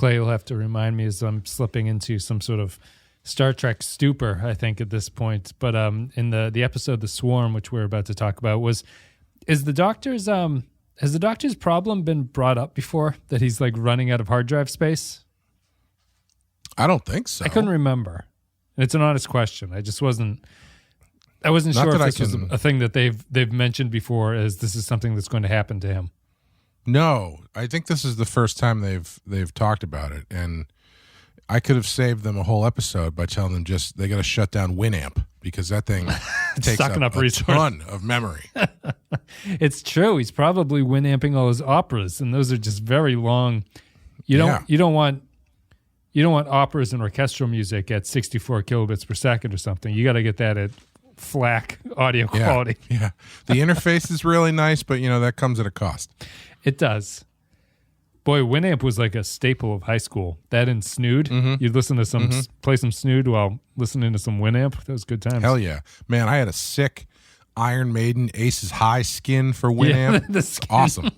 Clay will have to remind me as I'm slipping into some sort of Star Trek stupor, I think, at this point. But in the episode The Swarm, which we're about to talk about, has the doctor's problem been brought up before, that he's like running out of hard drive space? I don't think so. I couldn't remember. And it's an honest question. I wasn't Not sure if that I this was can- a thing that they've mentioned before, as this is something that's going to happen to him. No, I think this is the first time they've talked about it, and I could have saved them a whole episode by telling them just they got to shut down Winamp, because that thing takes Sucking up a resources. ton of memory. It's true. He's probably Winamping all his operas, and those are just very long. You don't want operas and orchestral music at 64 kilobits per second or something. You got to get that at FLAC audio quality. Yeah, the interface is really nice, but that comes at a cost. It does. Boy, Winamp was like a staple of high school. That and Snood. Mm-hmm. You'd listen to play some Snood while listening to some Winamp. That was good times. Hell yeah, man! I had a sick Iron Maiden Aces High skin for Winamp. The skin. Awesome.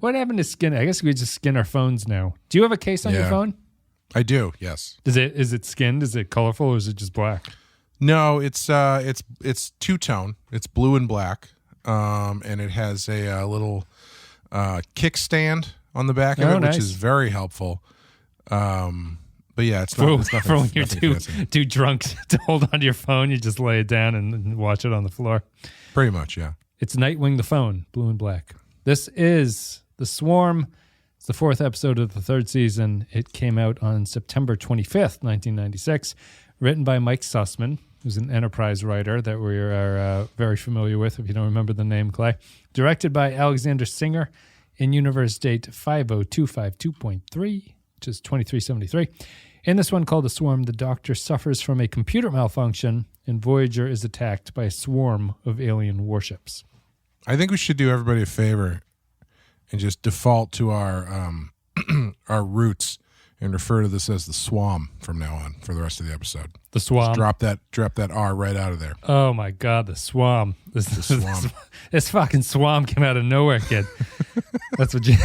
What happened to skin? I guess we just skin our phones now. Do you have a case on your phone? I do. Yes. Is it skinned? Is it colorful, or is it just black? No, it's two-tone. It's blue and black, and it has a little kickstand on the back of it, nice. which is very helpful. But yeah, it's not. It's nothing, for when you're nothing fancy. too drunk to hold onto your phone, you just lay it down and watch it on the floor. Pretty much, yeah. It's Nightwing the Phone, blue and black. This is The Swarm. It's the 4th episode of the 3rd season. It came out on September 25th, 1996. Written by Mike Sussman, who's an Enterprise writer that we are very familiar with, if you don't remember the name, Clay. Directed by Alexander Singer, in universe date 50252.3, which is 2373. In this one called The Swarm, the Doctor suffers from a computer malfunction, and Voyager is attacked by a swarm of alien warships. I think we should do everybody a favor and just default to our our roots and refer to this as the Swam from now on for the rest of the episode. The Swam. Just drop that R right out of there. Oh my God, the Swam. The Swam. This fucking Swam came out of nowhere, kid. That's what you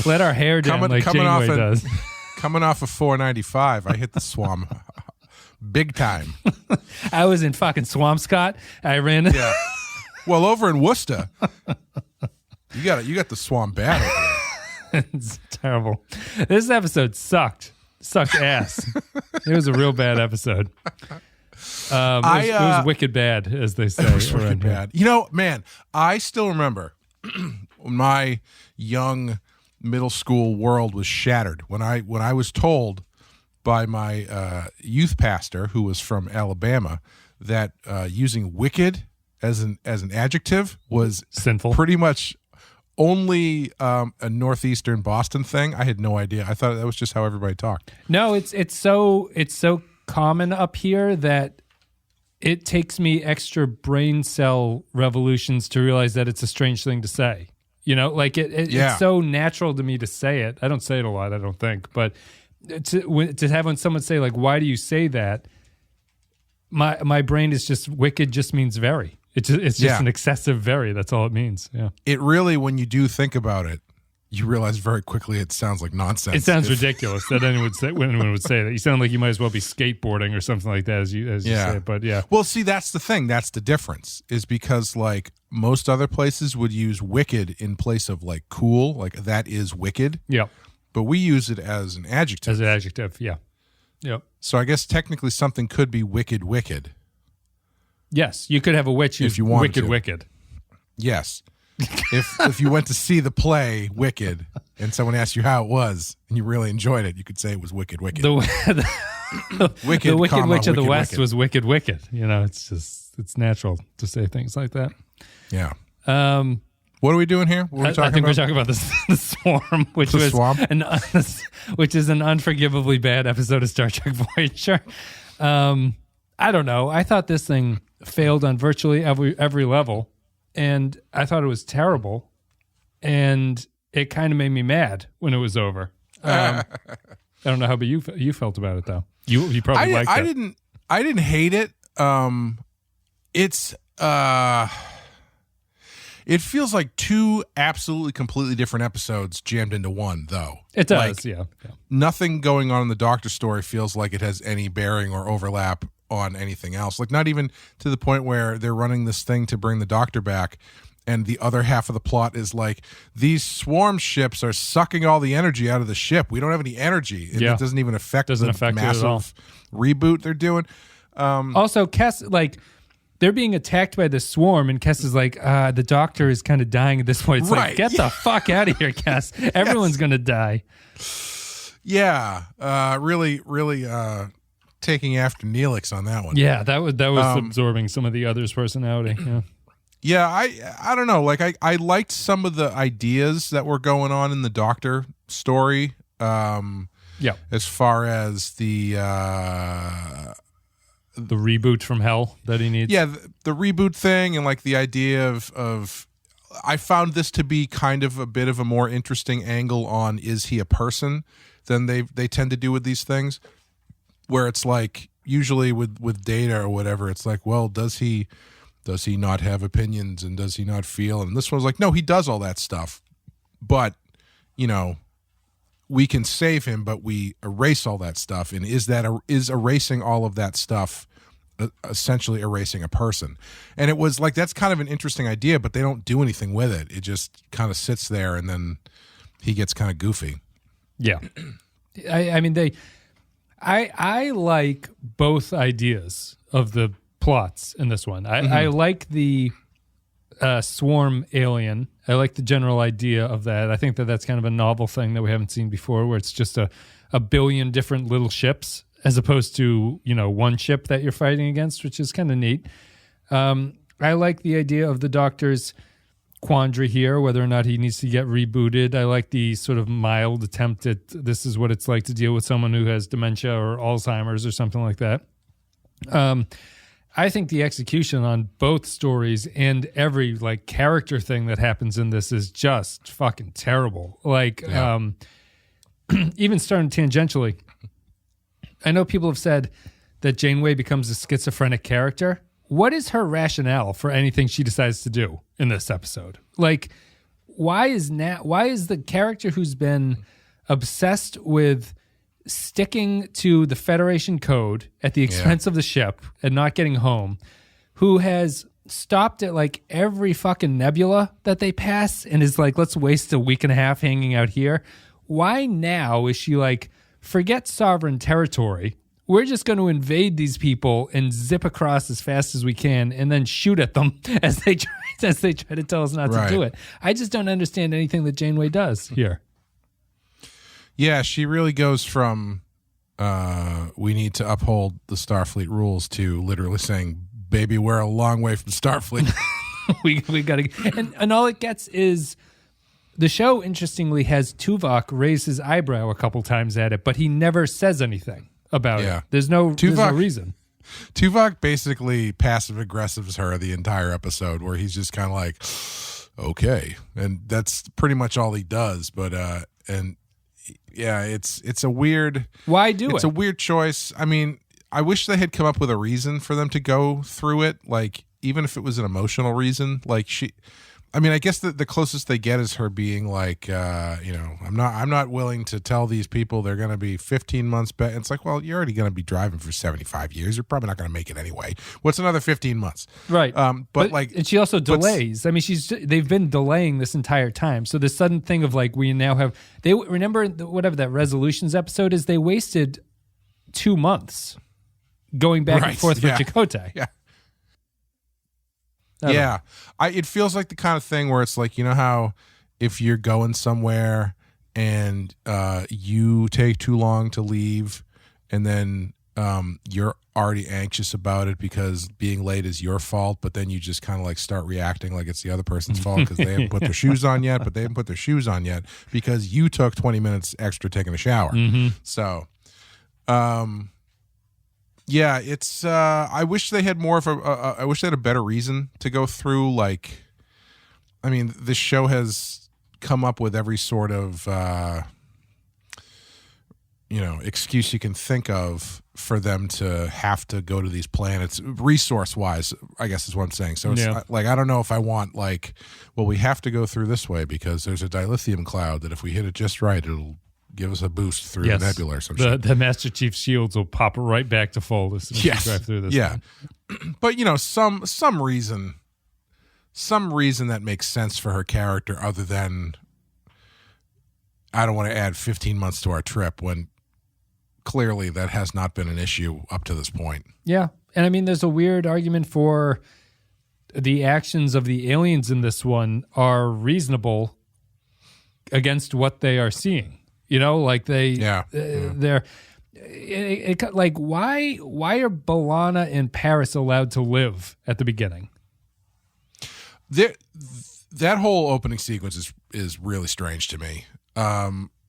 let our hair down like Janeway does. Coming off of 495, I hit the Swam big time. I was in fucking Swampscott. I ran. Yeah. Well, over in Worcester, you got the Swam bad over there. It's terrible. This episode sucked ass. It was a real bad episode. It was wicked bad, as they say. It was wicked bad. Man, I still remember when my young middle school world was shattered when I was told by my youth pastor, who was from Alabama, that using wicked as an adjective was sinful. Pretty much only a northeastern Boston thing. I had no idea. I thought that was just how everybody talked. No, it's so common up here that it takes me extra brain cell revolutions to realize that it's a strange thing to say. It's so natural to me to say it. I don't say it a lot, I don't think, but to have when someone say like, "Why do you say that?" My brain is just wicked. Just means very. It's just an excessive very. That's all it means. Yeah. It really, when you do think about it, you realize very quickly it sounds like nonsense. It sounds ridiculous that anyone would say that. You sound like you might as well be skateboarding or something like that as you say it. But yeah. Well, see, that's the thing. That's the difference. Is because like most other places would use wicked in place of like cool, like that is wicked. Yeah. But we use it as an adjective. As an adjective, yeah. Yep. So I guess technically something could be wicked. Yes, you could have a witch who's if you wanted wicked. Yes. If you went to see the play Wicked and someone asked you how it was and you really enjoyed it, you could say it was wicked. The Wicked Witch of the West was wicked. It's natural to say things like that. Yeah. What are we doing here? What are we talking I think about? we're talking about the Swarm, which is an unforgivably bad episode of Star Trek Voyager. I don't know. I thought this thing failed on virtually every level, and I thought it was terrible, and it kind of made me mad when it was over. I don't know how you felt about it though. You probably liked it. I didn't hate it. It's It feels like two absolutely completely different episodes jammed into one, though. It does, like, yeah. Nothing going on in the Doctor story feels like it has any bearing or overlap on anything else. Like, not even to the point where they're running this thing to bring the Doctor back, and the other half of the plot is like, these swarm ships are sucking all the energy out of the ship. We don't have any energy. And it doesn't even affect the massive reboot they're doing. Also, Kes, like, they're being attacked by the swarm, and Kes is like, the Doctor is kind of dying at this point. It's like, get the fuck out of here, Kes. Everyone's going to die. Yeah. Really, taking after Neelix on that one. Yeah, that was absorbing some of the other's personality. Yeah. Yeah, I don't know. Like, I liked some of the ideas that were going on in the Doctor story. As far as the reboot from hell that he needs. Yeah, the reboot thing, and like the idea of I found this to be kind of a bit of a more interesting angle on, is he a person, than they tend to do with these things, where it's like, usually with Data or whatever, it's like, well, does he not have opinions, and does he not feel? And this one's like, no, he does all that stuff, but we can save him, but we erase all that stuff. And is erasing all of that stuff essentially erasing a person? And it was like, that's kind of an interesting idea, but they don't do anything with it. It just kind of sits there, and then he gets kind of goofy. Yeah. I mean, I like both ideas of the plots in this one. I like the swarm alien. I like the general idea of that. I think that's kind of a novel thing that we haven't seen before, where it's just a billion different little ships as opposed to, one ship that you're fighting against, which is kind of neat. I like the idea of the Doctor's quandary here, whether or not he needs to get rebooted. I like the sort of mild attempt at, this is what it's like to deal with someone who has dementia or Alzheimer's or something like that. I think the execution on both stories and every like character thing that happens in this is just fucking terrible. Like, even starting tangentially, I know people have said that Janeway becomes a schizophrenic character. What is her rationale for anything she decides to do in this episode? Like, why is the character who's been obsessed with sticking to the Federation code at the expense of the ship and not getting home, who has stopped at like every fucking nebula that they pass and is like, let's waste a week and a half hanging out here? Why now is she like, forget sovereign territory, we're just going to invade these people and zip across as fast as we can and then shoot at them as they try to tell us not to do it? I just don't understand anything that Janeway does here. Yeah, she really goes from we need to uphold the Starfleet rules to literally saying, baby, we're a long way from Starfleet. we got to... And all it gets is... The show, interestingly, has Tuvok raise his eyebrow a couple times at it, but he never says anything about it. There's no reason. Tuvok basically passive-aggressives her the entire episode, where he's just kind of like, okay. And that's pretty much all he does. But, it's a weird... Why do it? It's a weird choice. I mean, I wish they had come up with a reason for them to go through it. Like, even if it was an emotional reason, like I guess the closest they get is her being like, I'm not willing to tell these people they're going to be 15 months back. It's like, well, you're already going to be driving for 75 years. You're probably not going to make it anyway. What's another 15 months? Right. And she also delays. I mean, they've been delaying this entire time. So the sudden thing of like, we now have, they remember whatever that resolutions episode is, they wasted 2 months going back and forth with Chakotay. Yeah. It feels like the kind of thing where it's like, you know how if you're going somewhere and you take too long to leave, and then you're already anxious about it because being late is your fault, but then you just kind of like start reacting like it's the other person's fault because they haven't put their shoes on yet, but they haven't put their shoes on yet because you took 20 minutes extra taking a shower. So yeah, it's. I wish they had more of I wish they had a better reason to go through. Like, I mean, this show has come up with every sort of excuse you can think of for them to have to go to these planets, resource wise, I guess is what I'm saying. So it's like, I don't know if I want we have to go through this way because there's a dilithium cloud that if we hit it just right, it'll give us a boost through the nebula or some shit. The Master Chief's shields will pop right back to full as soon as you drive through this. Yeah. But some reason that makes sense for her character other than I don't want to add 15 months to our trip when clearly that has not been an issue up to this point. Yeah. And I mean, there's a weird argument for the actions of the aliens in this one are reasonable against what they are seeing. They're like, why are B'Elanna and Paris allowed to live at the beginning? That whole opening sequence is really strange to me.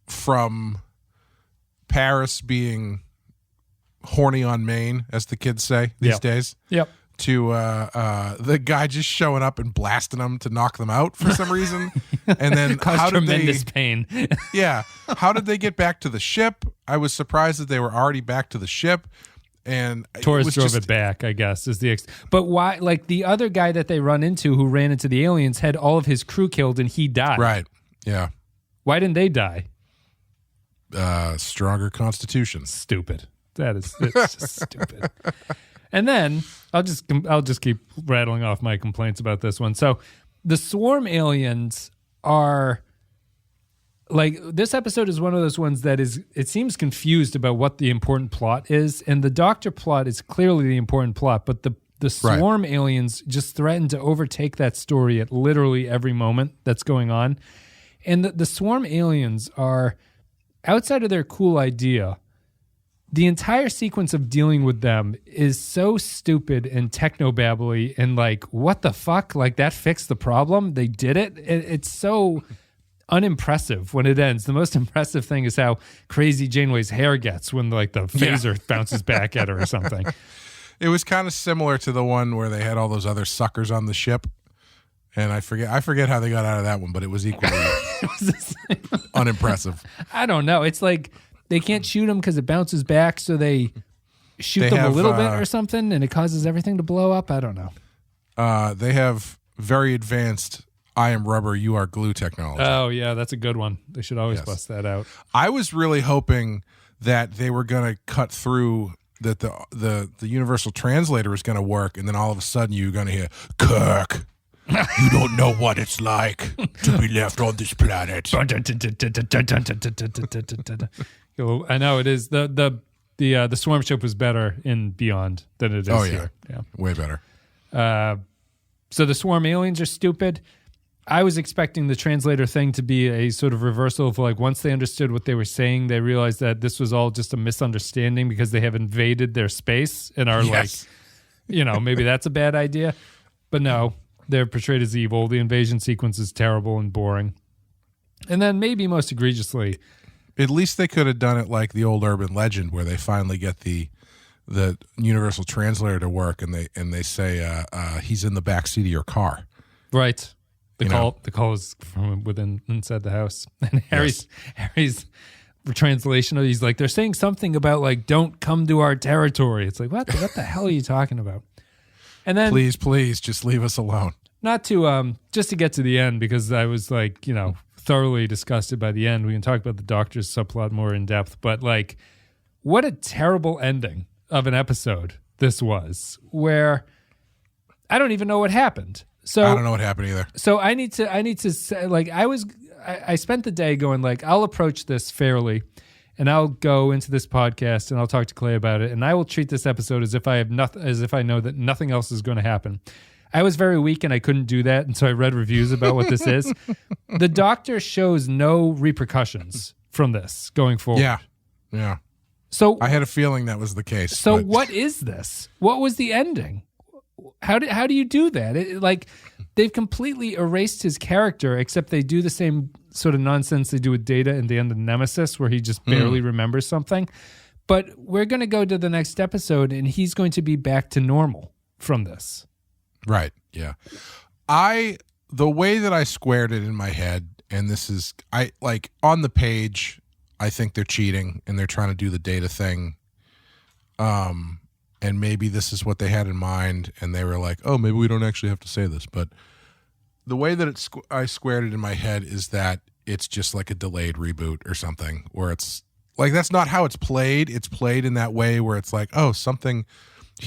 From Paris being horny on Maine, as the kids say these days. Yep. To the guy just showing up and blasting them to knock them out for some reason, and then tremendous pain. Yeah, how did they get back to the ship? I was surprised that they were already back to the ship, and Torres drove it back. I guess is the but why? Like the other guy that they run into who ran into the aliens had all of his crew killed and he died. Right. Yeah. Why didn't they die? Stronger constitution. Stupid. It's just stupid. And then I'll just keep rattling off my complaints about this one. So the swarm aliens are like, this episode is one of those ones that it seems confused about what the important plot is. And the Doctor plot is clearly the important plot, but the swarm aliens just threaten to overtake that story at literally every moment that's going on. And the swarm aliens are, outside of their cool idea, the entire sequence of dealing with them is so stupid and technobabbly and like, what the fuck? Like, that fixed the problem? They did it? It's so unimpressive when it ends. The most impressive thing is how crazy Janeway's hair gets when like the phaser bounces back at her or something. It was kind of similar to the one where they had all those other suckers on the ship. And I forget how they got out of that one, but it was equally unimpressive. I don't know. It's like they can't shoot them because it bounces back, so they shoot them a little bit or something, and it causes everything to blow up. I don't know. They have very advanced I am rubber, you are glue technology. Oh, yeah, that's a good one. They should always bust that out. I was really hoping that they were going to cut through, that the universal translator was going to work, and then all of a sudden you're going to hear, Kirk, you don't know what it's like to be left on this planet. I know it is. The swarm ship was better in Beyond than it is here. Yeah, way better. So the swarm aliens are stupid. I was expecting the translator thing to be a sort of reversal of like, once they understood what they were saying, they realized that this was all just a misunderstanding because they have invaded their space and are like, maybe that's a bad idea. But no. They're portrayed as evil. The invasion sequence is terrible and boring. And then maybe most egregiously, at least they could have done it like the old urban legend where they finally get the universal translator to work and they say he's in the back seat of your car. Right. The call is from inside the house. And Harry's translation, he's like, they're saying something about like, don't come to our territory. It's like, what the hell are you talking about? And then please just leave us alone. Not to just to get to the end, because I was like, thoroughly disgusted by the end. We can talk about the Doctor's subplot more in depth, but like, what a terrible ending of an episode this was, where I don't even know what happened. So I don't know what happened either. So I need to say, like, I spent the day going like, I'll approach this fairly. And I'll go into this podcast and I'll talk to Clay about it. And I will treat this episode as if I know that nothing else is going to happen. I was very weak and I couldn't do that. And so I read reviews about what this is. The Doctor shows no repercussions from this going forward. Yeah. So I had a feeling that was the case. So what is this? What was the ending? How do you do that? They've completely erased his character, except they do the same sort of nonsense they do with Data in the end of Nemesis, where he just barely remembers something. But we're going to go to the next episode, and he's going to be back to normal from this. Right, yeah. The way that I squared it in my head, and this is, on the page, I think they're cheating and they're trying to do the data thing. And maybe this is what they had in mind, and they were like, "Oh, maybe we don't actually have to say this." But the way that I squared it in my head is that it's just like a delayed reboot or something, where it's like that's not how it's played. It's played in that way where it's like, "Oh, something,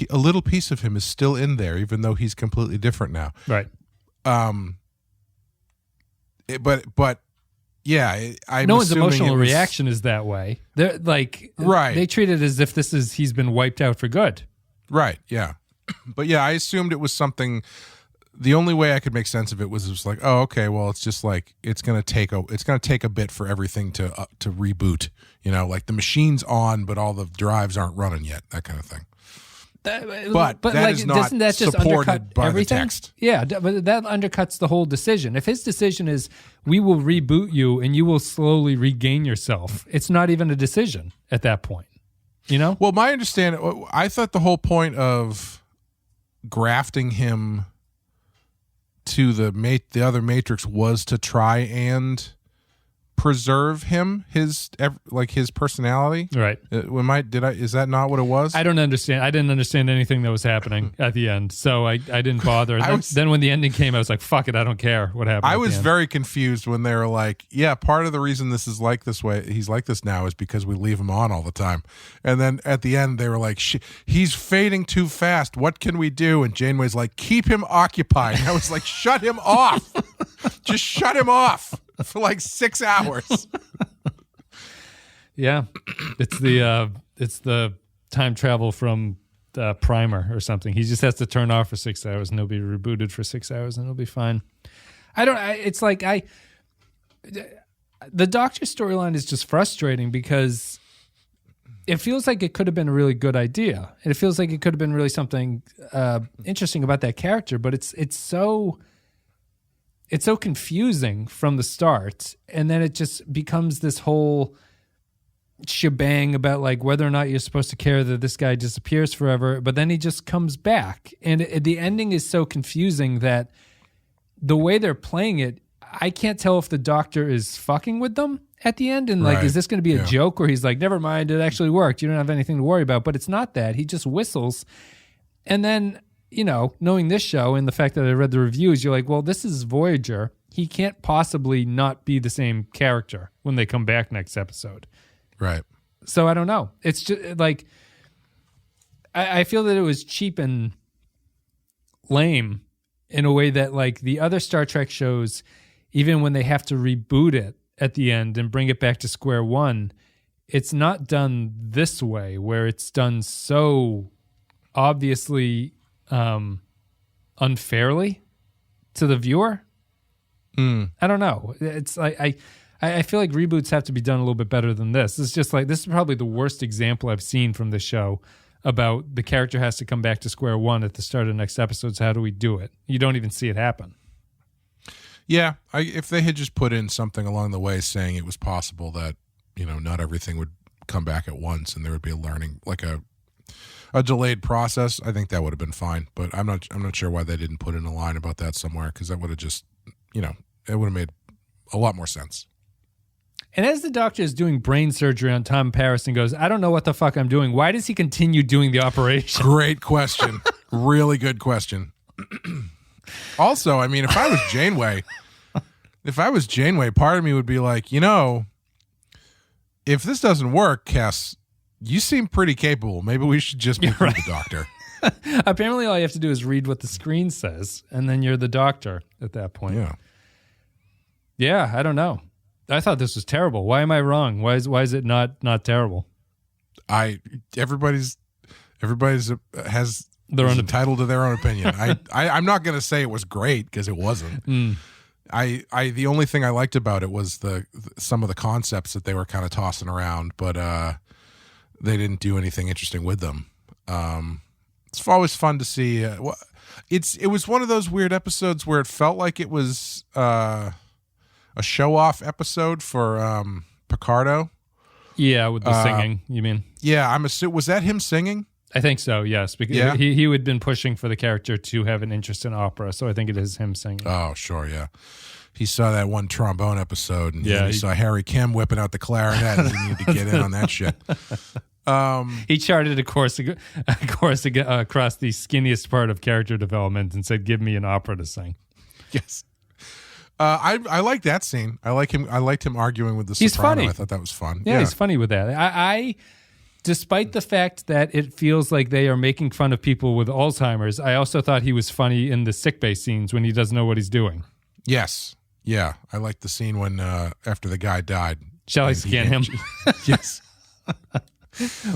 a little piece of him is still in there, even though he's completely different now." Right. But yeah, no one's emotional reaction is that way. They're like, right. They treat it as if he's been wiped out for good. Right. Yeah. But yeah, I assumed it was something. The only way I could make sense of it was like, oh, okay, well, it's just like it's gonna take a bit for everything to reboot. You know, like the machine's on, but all the drives aren't running yet. That kind of thing. But that like, is not doesn't that just supported by everything? The text. Yeah, but that undercuts the whole decision. If his decision is we will reboot you and you will slowly regain yourself, it's not even a decision at that point. You know? Well, my understanding, I thought the whole point of grafting him to the other Matrix was to try and preserve him, his personality. Right. Is that not what it was? I don't understand. I didn't understand anything that was happening at the end, so I didn't bother. Then when the ending came, I was like, fuck it, I don't care what happened. I was very confused when they were like, yeah, part of the reason this is like this way, he's like this now, is because we leave him on all the time. And then at the end, they were like, he's fading too fast. What can we do? And Janeway's like, keep him occupied. And I was like, shut him off. Just shut him off for like 6 hours. Yeah, it's the time travel from Primer or something. He just has to turn off for 6 hours and he'll be rebooted for 6 hours and he'll be fine. The Doctor storyline is just frustrating because it feels like it could have been a really good idea. And it feels like it could have been really something interesting about that character, but it's so confusing from the start, and then it just becomes this whole shebang about like whether or not you're supposed to care that this guy disappears forever, but then he just comes back, and the ending is so confusing that the way they're playing it, I can't tell if the Doctor is fucking with them at the end, and like, is this going to be a joke where he's like, never mind, it actually worked, you don't have anything to worry about, but it's not that. He just whistles, and then, you know, knowing this show and the fact that I read the reviews, you're like, well, this is Voyager. He can't possibly not be the same character when they come back next episode. Right. So I don't know. It's just like, I feel that it was cheap and lame in a way that like the other Star Trek shows, even when they have to reboot it at the end and bring it back to square one, it's not done this way where it's done so obviously unfairly to the viewer. I don't know. It's like I feel like reboots have to be done a little bit better than this. It's just like, this is probably the worst example I've seen from this show about the character has to come back to square one at the start of the next episode. So how do we do it? You don't even see it happen. Yeah, if they had just put in something along the way saying it was possible that, you know, not everything would come back at once and there would be a learning, like a delayed process, I think that would have been fine. But I'm not sure why they didn't put in a line about that somewhere, because that would have just, you know, it would have made a lot more sense. And as the Doctor is doing brain surgery on Tom Paris and goes, I don't know what the fuck I'm doing, why does he continue doing the operation? Great question. Really good question. Also, I mean, if I was Janeway, part of me would be like, you know, if this doesn't work, Cass, you seem pretty capable. Maybe we should just become the Doctor. Apparently all you have to do is read what the screen says, and then you're the Doctor at that point. Yeah, I don't know. I thought this was terrible. Why am I wrong? Why is it not terrible? Everybody's has their own entitled to their own opinion. I'm not going to say it was great, because it wasn't. The only thing I liked about it was some of the concepts that they were kind of tossing around, but they didn't do anything interesting with them. It's always fun to see. It was one of those weird episodes where it felt like it was a show-off episode for Picardo. Yeah, with the singing, you mean? Yeah, I'm assuming. Was that him singing? I think so, yes. Because he had been pushing for the character to have an interest in opera, so I think it is him singing. Oh, sure, yeah. he saw that one trombone episode, and Yeah, he saw Harry Kim whipping out the clarinet, and he needed to get in on that shit. He charted a course across the skinniest part of character development and said, "Give me an opera to sing." Yes. I like that scene. I liked him arguing with the He's soprano. funny. I thought that was fun. Yeah, he's funny with that. I despite the fact that it feels like they are making fun of people with Alzheimer's, I also thought he was funny in the sickbay scenes when he doesn't know what he's doing. Yes. Yeah. I liked the scene when after the guy died. Shall I scan him? Yes.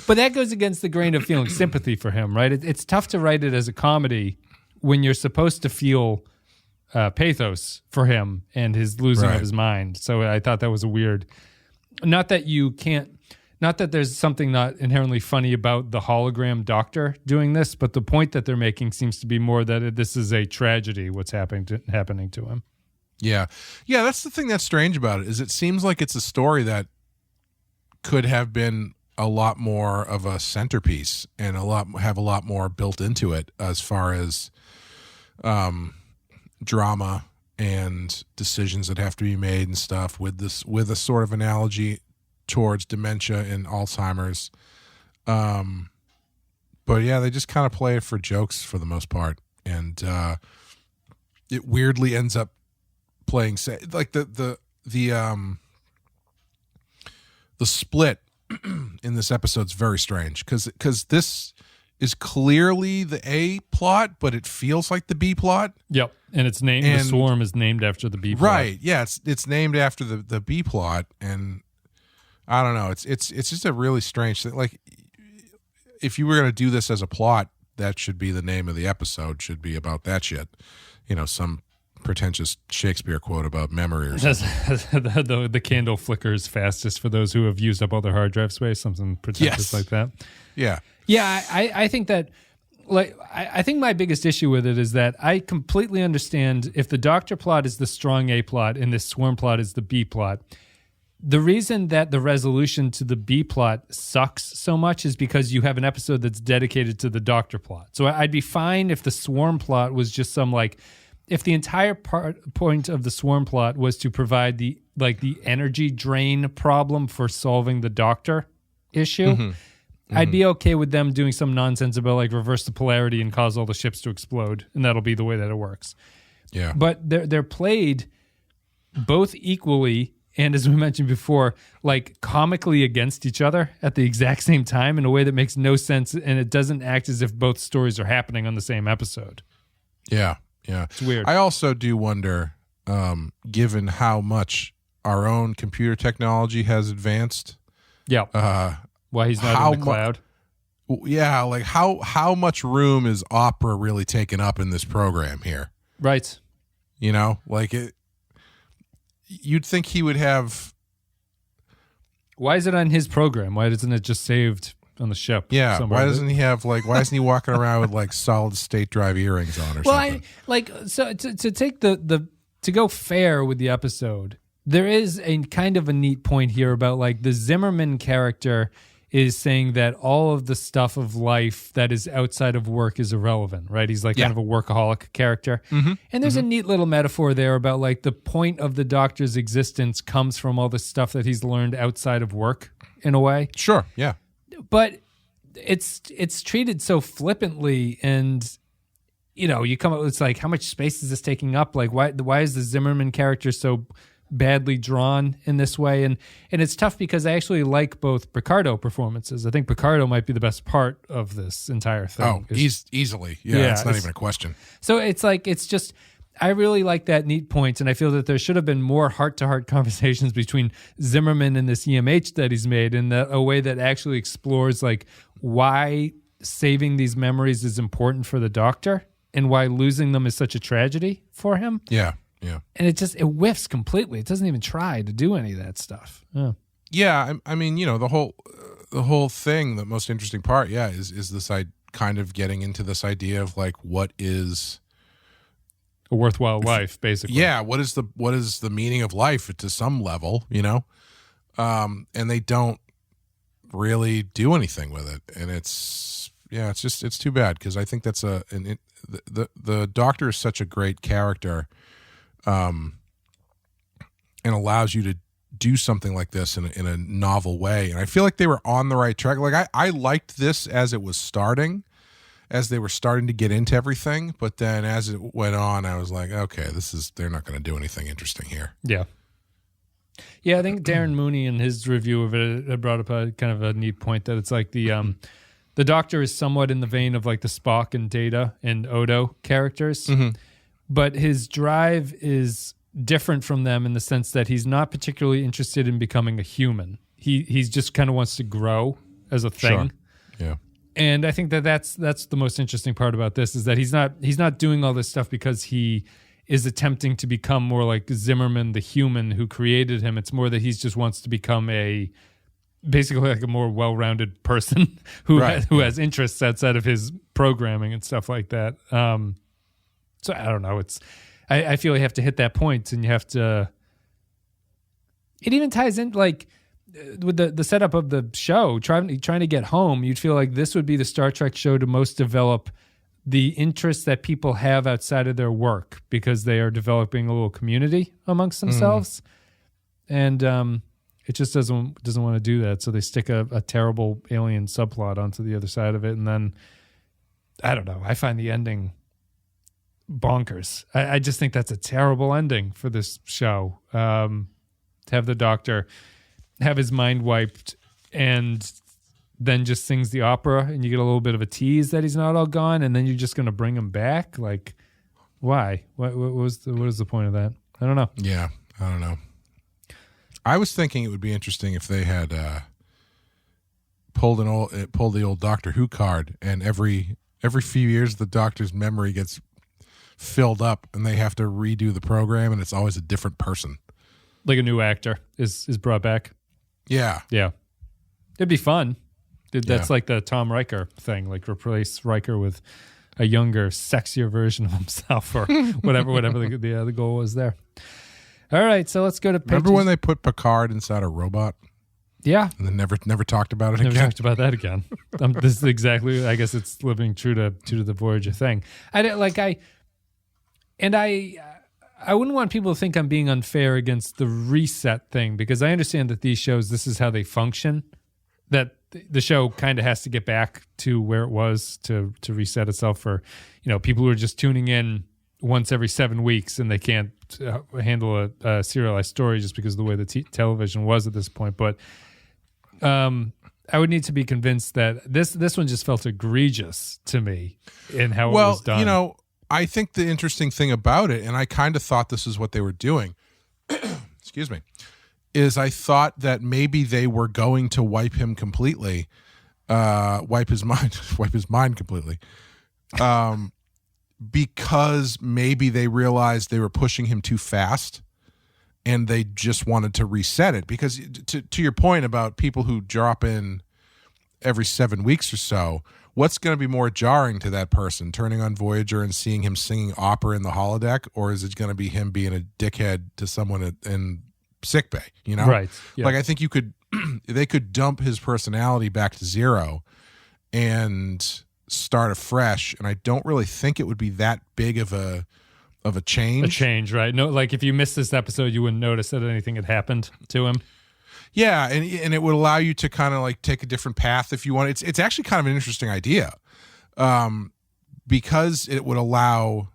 But that goes against the grain of feeling sympathy for him, right? It's tough to write it as a comedy when you're supposed to feel pathos for him and his losing of his mind. So I thought that was a weird. Not that there's something not inherently funny about the hologram doctor doing this, but the point that they're making seems to be more that this is a tragedy. What's happening to him? Yeah. That's the thing that's strange about it is it seems like it's a story that could have been a lot more of a centerpiece and have a lot more built into it as far as drama and decisions that have to be made and stuff with a sort of analogy towards dementia and Alzheimer's. But yeah, they just kind of play it for jokes for the most part. And it weirdly ends up playing like the split in this episode's very strange because this is clearly the A plot, but it feels like the B plot. Yep, and it's named. The swarm is named after the B plot. Right? Yeah, it's named after the B plot, and I don't know. It's just a really strange thing. Like, if you were going to do this as a plot, that should be the name of the episode. Should be about that shit. Some pretentious Shakespeare quote about memory or something. the candle flickers fastest for those who have used up all their hard drive space, something pretentious like that. Yeah. I think that, I think my biggest issue with it is that I completely understand if the Doctor plot is the strong A plot and this swarm plot is the B plot. The reason that the resolution to the B plot sucks so much is because you have an episode that's dedicated to the Doctor plot. So I'd be fine if the swarm plot was just some if the entire point of the swarm plot was to provide the energy drain problem for solving the Doctor issue. Mm-hmm. I'd be okay with them doing some nonsense about reverse the polarity and cause all the ships to explode, and that'll be the way that it works. Yeah. But they're played both equally and, as we mentioned before, comically against each other at the exact same time in a way that makes no sense, and it doesn't act as if both stories are happening on the same episode. Yeah. Yeah. It's weird. I also do wonder, given how much our own computer technology has advanced. Yeah. Why he's not in the cloud. Yeah. How much room is opera really taken up in this program here? Right. You'd think he would have. Why is it on his program? Why isn't it just saved on the ship? Yeah. Why doesn't he have why isn't he walking around with solid state drive earrings on or something? So to take to go fair with the episode, there is a kind of a neat point here about the Zimmerman character is saying that all of the stuff of life that is outside of work is irrelevant, right? He's kind of a workaholic character. Mm-hmm. And there's a neat little metaphor there about the point of the Doctor's existence comes from all the stuff that he's learned outside of work in a way. Sure. Yeah. But it's treated so flippantly, and you come up, it's how much space is this taking up? Why is the Zimmerman character so badly drawn in this way? And it's tough because I actually like both Picardo performances. I think Picardo might be the best part of this entire thing. Oh, easily. Yeah, it's not even a question. So it's just, I really like that neat point, and I feel that there should have been more heart-to-heart conversations between Zimmerman and this EMH that he's made in a way that actually explores why saving these memories is important for the Doctor and why losing them is such a tragedy for him. Yeah. Yeah. And it whiffs completely. It doesn't even try to do any of that stuff. Yeah. Yeah. I mean, the whole thing, the most interesting part, is this kind of getting into this idea of what is a worthwhile life, basically. Yeah. What is the meaning of life to some level, and they don't really do anything with it. And it's too bad because I think that's the Doctor is such a great character. and allows you to do something like this in a novel way. And I feel like they were on the right track. Like I liked this as it was starting, as they were starting to get into everything. But then as it went on, I was like, okay, they're not going to do anything interesting here. Yeah. Yeah, I think Darren Mooney in his review of it had brought up a kind of a neat point that it's like the Doctor is somewhat in the vein of like the Spock and Data and Odo characters, but his drive is different from them in the sense that he's not particularly interested in becoming a human. He's just kind of wants to grow as a thing. Sure. Yeah. And I think that's the most interesting part about this is that he's not doing all this stuff because he is attempting to become more like Zimmerman, the human who created him. It's more that he just wants to become basically like a more well-rounded person who has interests outside of his programming and stuff like that. So I don't know. I feel you have to hit that point, and you have to. It even ties in like with the setup of the show. Trying to get home, you'd feel like this would be the Star Trek show to most develop the interests that people have outside of their work because they are developing a little community amongst themselves, and it just doesn't want to do that. So they stick a terrible alien subplot onto the other side of it, and then I don't know. I find the ending bonkers. I just think that's a terrible ending for this show. To have the Doctor have his mind wiped and then just sings the opera, and you get a little bit of a tease that he's not all gone, and then you're just going to bring him back? Like, why? What is the point of that? I don't know. Yeah, I don't know. I was thinking it would be interesting if they had pulled the old Doctor Who card, and every few years the Doctor's memory gets filled up, and they have to redo the program, and it's always a different person. Like a new actor is brought back. Yeah. It'd be fun. That's like the Tom Riker thing, like replace Riker with a younger, sexier version of himself, or whatever the goal was there. All right, so let's go to pages. Remember when they put Picard inside a robot? Yeah. And then never talked about it again? Never talked about that again. This is exactly, I guess it's living true to the Voyager thing. I wouldn't want people to think I'm being unfair against the reset thing, because I understand that these shows, this is how they function, that the show kind of has to get back to where it was to reset itself for, people who are just tuning in once every 7 weeks and they can't handle a serialized story just because of the way the television was at this point. But I would need to be convinced that this one just felt egregious to me in how it was done. Well, I think the interesting thing about it, and I kind of thought this is what they were doing, excuse me, is I thought that maybe they were going to wipe him completely, wipe his mind completely, because maybe they realized they were pushing him too fast, and they just wanted to reset it. Because to your point about people who drop in every 7 weeks or so, what's going to be more jarring to that person, turning on Voyager and seeing him singing opera in the holodeck, or is it going to be him being a dickhead to someone in sickbay? Right? Yeah. Like, I think they could dump his personality back to zero and start afresh, and I don't really think it would be that big of a change. A change, right? No, like if you missed this episode, you wouldn't notice that anything had happened to him. Yeah, and it would allow you to kind of like take a different path if you want. It's actually kind of an interesting idea, because it would allow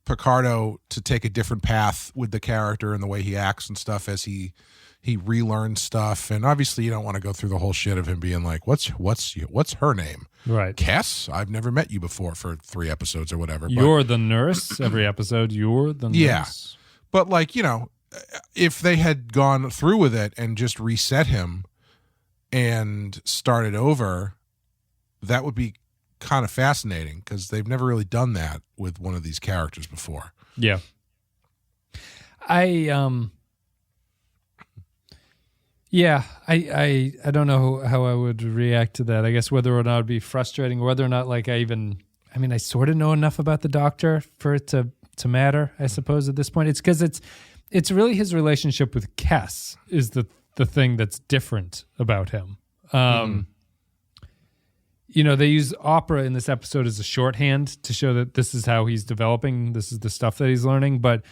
Picardo to take a different path with the character and the way he acts and stuff as he relearns stuff. And obviously, you don't want to go through the whole shit of him being like, "What's her name?" Right, Kess. I've never met you before for 3 episodes or whatever. You're the nurse. Every episode, you're the nurse. Yeah, but like if they had gone through with it and just reset him and started over, that would be kind of fascinating, because they've never really done that with one of these characters before. Yeah. I don't know how I would react to that. I guess whether or not it'd be frustrating, or whether or not I sort of know enough about the Doctor for it to matter, I suppose, at this point. It's because it's really his relationship with Kess is the thing that's different about him. They use opera in this episode as a shorthand to show that this is how he's developing. This is the stuff that he's learning. But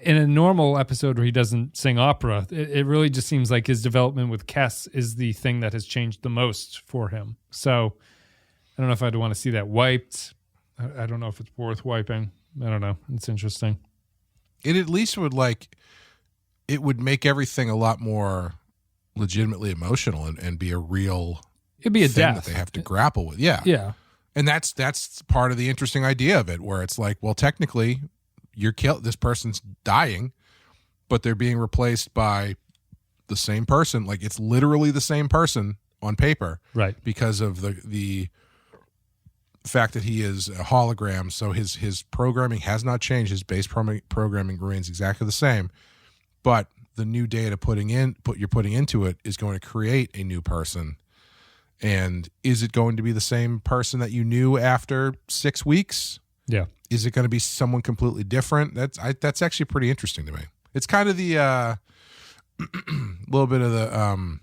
in a normal episode where he doesn't sing opera, it really just seems like his development with Kes is the thing that has changed the most for him. So I don't know if I'd want to see that wiped. I don't know if it's worth wiping. I don't know. It's interesting. It at least would it would make everything a lot more legitimately emotional and be a real It'd be a thing death that they have to grapple with. Yeah. Yeah. And that's part of the interesting idea of it, where it's like, well, technically this person's dying, but they're being replaced by the same person. Like, it's literally the same person on paper. Right. Because of the fact that he is a hologram. So his programming has not changed. His base programming remains exactly the same. But the new data you're putting into it is going to create a new person. And is it going to be the same person that you knew after 6 weeks? Yeah. Is it going to be someone completely different? That's actually pretty interesting to me. It's kind of the little bit of the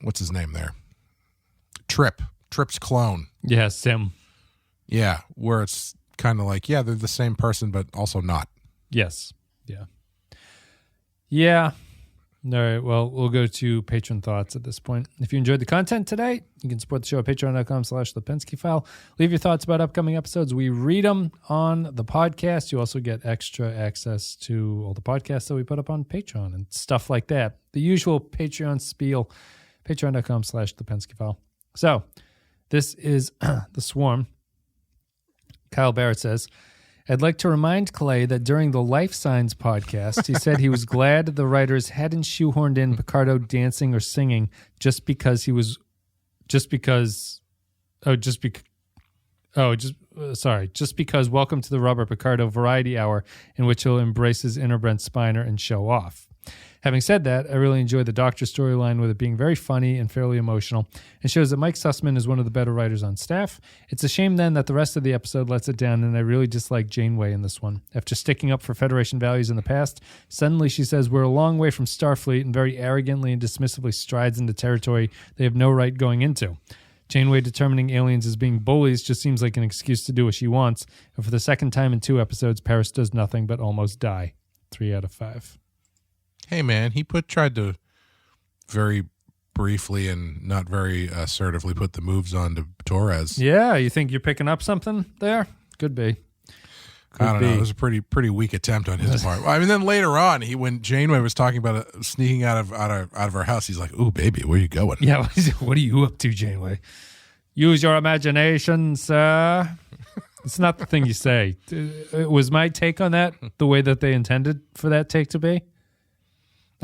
what's his name there? Trip's clone. Yeah, Sim. Yeah, where it's kind of like, yeah, they're the same person, but also not. Yes. Yeah. Yeah. All right, well, we'll go to patron thoughts at this point. If you enjoyed the content today, you can support the show at patreon.com/the Pensky File. Leave your thoughts about upcoming episodes. We read them on the podcast. You also get extra access to all the podcasts that we put up on Patreon and stuff like that. The usual Patreon spiel, patreon.com/the Pensky File. So, this is The Swarm. Kyle Barrett says, I'd like to remind Clay that during the Life Signs podcast, he said he was glad the writers hadn't shoehorned in Picardo dancing or singing just because Welcome to the Robert Picardo Variety Hour, in which he'll embrace his inner Brent Spiner and show off. Having said that, I really enjoyed the Doctor storyline, with it being very funny and fairly emotional, and shows that Mike Sussman is one of the better writers on staff. It's a shame then that the rest of the episode lets it down, and I really dislike Janeway in this one. After sticking up for Federation values in the past, suddenly she says we're a long way from Starfleet and very arrogantly and dismissively strides into territory they have no right going into. Janeway determining aliens as being bullies just seems like an excuse to do what she wants, and for the second time in 2 episodes, Paris does nothing but almost die. 3 out of 5. Hey, man, he tried to very briefly and not very assertively put the moves on to Torres. Yeah, you think you're picking up something there? Could be. I don't know. It was a pretty weak attempt on his part. I mean, then later on, when Janeway was talking about sneaking out of her house, he's like, "Ooh, baby, where you going?" Yeah, what are you up to, Janeway? Use your imagination, sir. It's not the thing you say. Was my take on that the way that they intended for that take to be?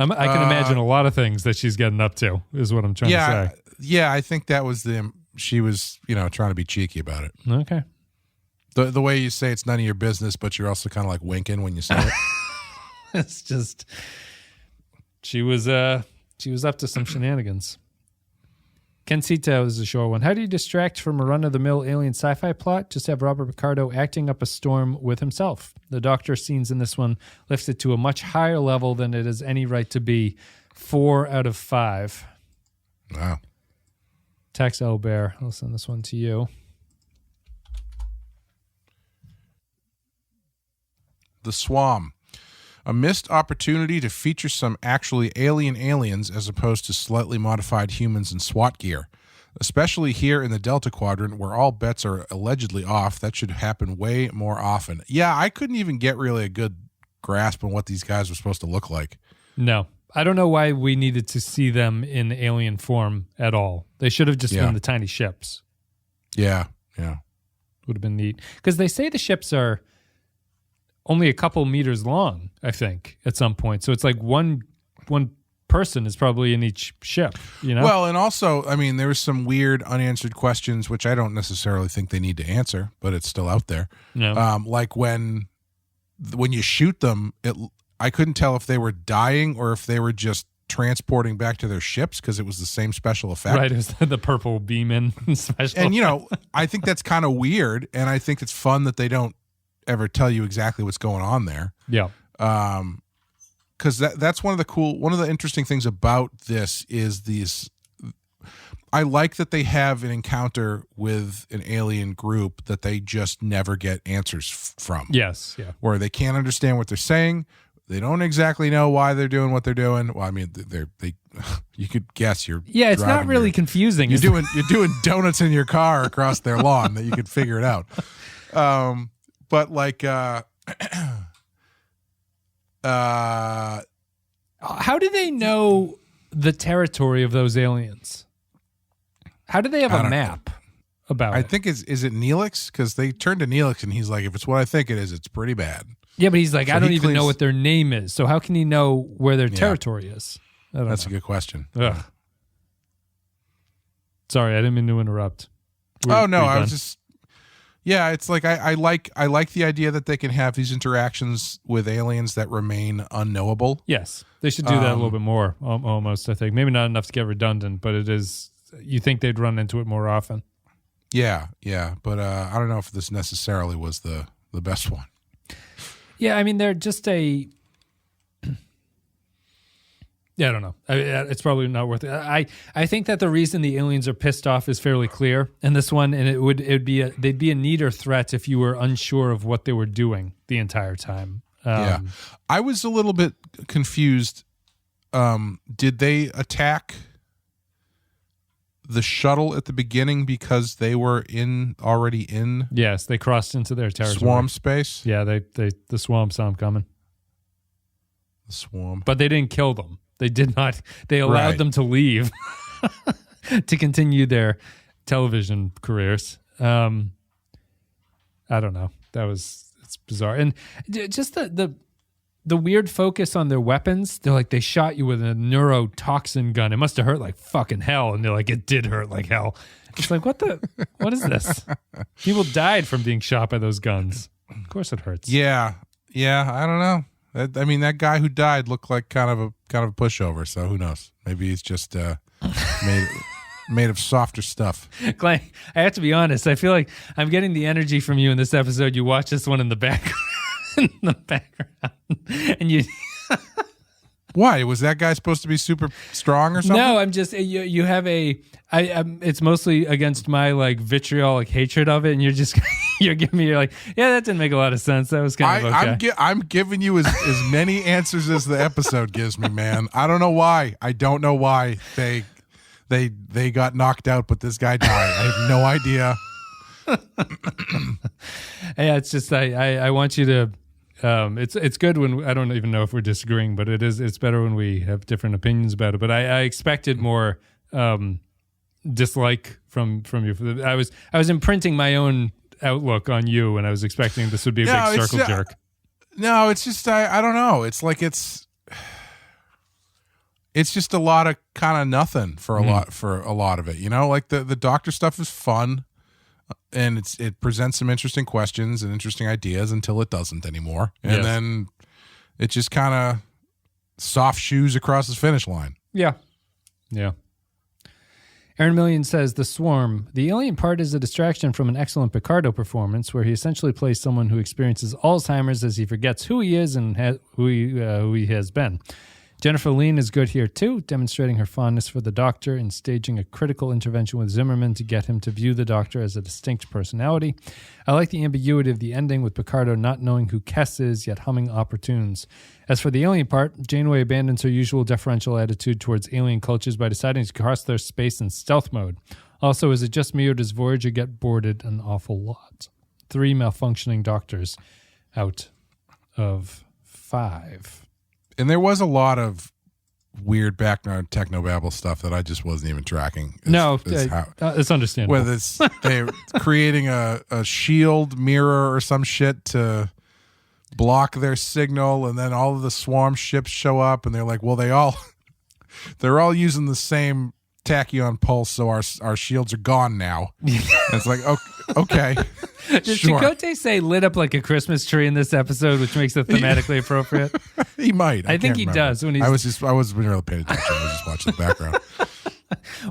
I can imagine a lot of things that she's getting up to, is what I'm trying to say. Yeah, I think that was she was, trying to be cheeky about it. Okay. The way you say it's none of your business, but you're also kind of like winking when you say it. It's just, she was up to some shenanigans. Ken Sito is a short one. How do you distract from a run-of-the-mill alien sci-fi plot? Just have Robert Picardo acting up a storm with himself. The Doctor scenes in this one lift it to a much higher level than it has any right to be. 4 out of 5. Wow. Tex Elbear, I'll send this one to you. The Swarm. A missed opportunity to feature some actually alien aliens as opposed to slightly modified humans in SWAT gear. Especially here in the Delta Quadrant, where all bets are allegedly off. That should happen way more often. Yeah, I couldn't even get really a good grasp on what these guys were supposed to look like. No. I don't know why we needed to see them in alien form at all. They should have just been the tiny ships. Yeah. Would have been neat. Because they say the ships are only a couple meters long, I think, at some point. So it's like one person is probably in each ship, Well, and also, I mean, there was some weird unanswered questions, which I don't necessarily think they need to answer, but it's still out there. No. Like when you shoot them, I couldn't tell if they were dying or if they were just transporting back to their ships because it was the same special effect. Right, it was the purple beam in special And, I think that's kind of weird, and I think it's fun that they don't ever tell you exactly what's going on there. Yeah. Because that's one of the interesting things about this is these. I like that they have an encounter with an alien group that they just never get answers from. Yes, yeah. Where they can't understand what they're saying. They don't exactly know why they're doing what they're doing. Well, I mean, they you could guess you're it's not really confusing. You're doing donuts in your car across their lawn that you could figure it out. But like how do they know the territory of those aliens? How do they have a map about it? I think is it Neelix? Because they turned to Neelix and he's like, if it's what I think it is, it's pretty bad. Yeah, but he's like, so I don't even know what their name is. So how can he know where their territory is? That's a good question. Ugh. Sorry, I didn't mean to interrupt. I was just, it's like I like the idea that they can have these interactions with aliens that remain unknowable. Yes, they should do that a little bit more. Almost, I think maybe not enough to get redundant, but it is. You think they'd run into it more often? Yeah, but I don't know if this necessarily was the best one. Yeah, I mean, they're just I don't know. It's probably not worth it. I think that the reason the aliens are pissed off is fairly clear in this one, and they'd be a neater threat if you were unsure of what they were doing the entire time. I was a little bit confused. Did they attack the shuttle at the beginning because they were already in? Yes, they crossed into their territory. Swarm space? Yeah, the swarm saw them coming. The swarm. But they didn't kill them. They did not. They allowed them to leave to continue their television careers. I don't know. It's bizarre. And just the weird focus on their weapons. They're like, they shot you with a neurotoxin gun. It must have hurt like fucking hell. And they're like, it did hurt like hell. It's like, what is this? People died from being shot by those guns. Of course it hurts. Yeah. I don't know. I mean, that guy who died looked like kind of a pushover. So who knows? Maybe he's just made of softer stuff. Clay, I have to be honest. I feel like I'm getting the energy from you in this episode. You watch this one in the background. And you why was that guy supposed to be super strong or something? No, I'm just you have it's mostly against my like vitriolic hatred of it, and you're giving me, you're like, yeah, that didn't make a lot of sense. That was kind of okay. I'm giving you as many answers as the episode gives me, man. I don't know why they got knocked out, but this guy died. I have no idea. Yeah, it's just I want you to. It's good when I don't even know if we're disagreeing, but it's better when we have different opinions about it. But I expected more dislike from you. I was imprinting my own outlook on you, and I was expecting this would be a big circle jerk. No, it's just I don't know. It's like it's just a lot of kind of nothing for a lot of it. You know, like the doctor stuff is fun. And it presents some interesting questions and interesting ideas until it doesn't anymore. And then it just kind of soft shoes across the finish line. Yeah. Aaron Million says, The Swarm. The alien part is a distraction from an excellent Picardo performance where he essentially plays someone who experiences Alzheimer's as he forgets who he is and who he has been. Jennifer Lean is good here too, demonstrating her fondness for the Doctor and staging a critical intervention with Zimmerman to get him to view the Doctor as a distinct personality. I like the ambiguity of the ending with Picardo not knowing who Kess is, yet humming opportunes. As for the alien part, Janeway abandons her usual deferential attitude towards alien cultures by deciding to cross their space in stealth mode. Also, is it just me or does Voyager get boarded an awful lot? 3 malfunctioning Doctors out of 5. And there was a lot of weird background technobabble stuff that I just wasn't even tracking. It's understandable. Whether it's they're creating a shield mirror or some shit to block their signal, and then all of the swarm ships show up, and they're like, well, they're all using the same tachyon pulse, so our shields are gone now. And it's like, okay. Does Chakotay say lit up like a Christmas tree in this episode, which makes it thematically appropriate? He might. I think he does. When I wasn't really paying attention. I was just watching the background.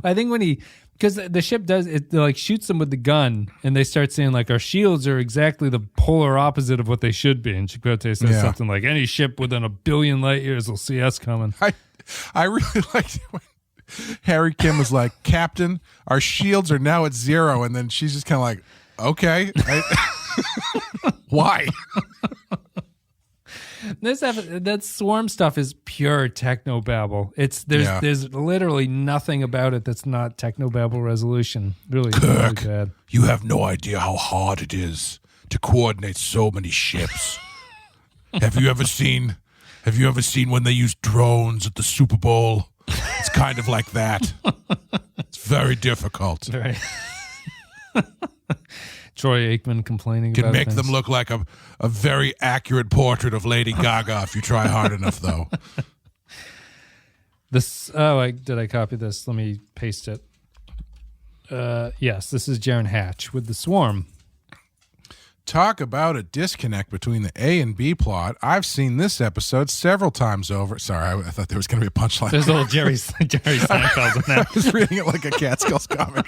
I think because the ship does it, like shoots them with the gun, and they start saying like our shields are exactly the polar opposite of what they should be. And Chakotay says something like, any ship within 1 billion light years will see us coming. I really liked it Harry Kim was like, Captain, our shields are now at 0. And then she's just kind of like, okay. Why? That swarm stuff is pure technobabble. There's literally nothing about it that's not technobabble resolution. Really, really bad. You have no idea how hard it is to coordinate so many ships. Have you ever seen when they use drones at the Super Bowl? It's kind of like that. It's very difficult. Right. Troy Aikman complaining Can about make things. them look like a very accurate portrait of Lady Gaga if you try hard enough, though. Did I copy this? Let me paste it. Yes, this is Jaren Hatch with the Swarm. Talk about a disconnect between the A and B plot. I've seen this episode several times over. Sorry, I thought there was going to be a punchline. There's old Jerry Seinfeld in that. I was reading it like a Catskills comic.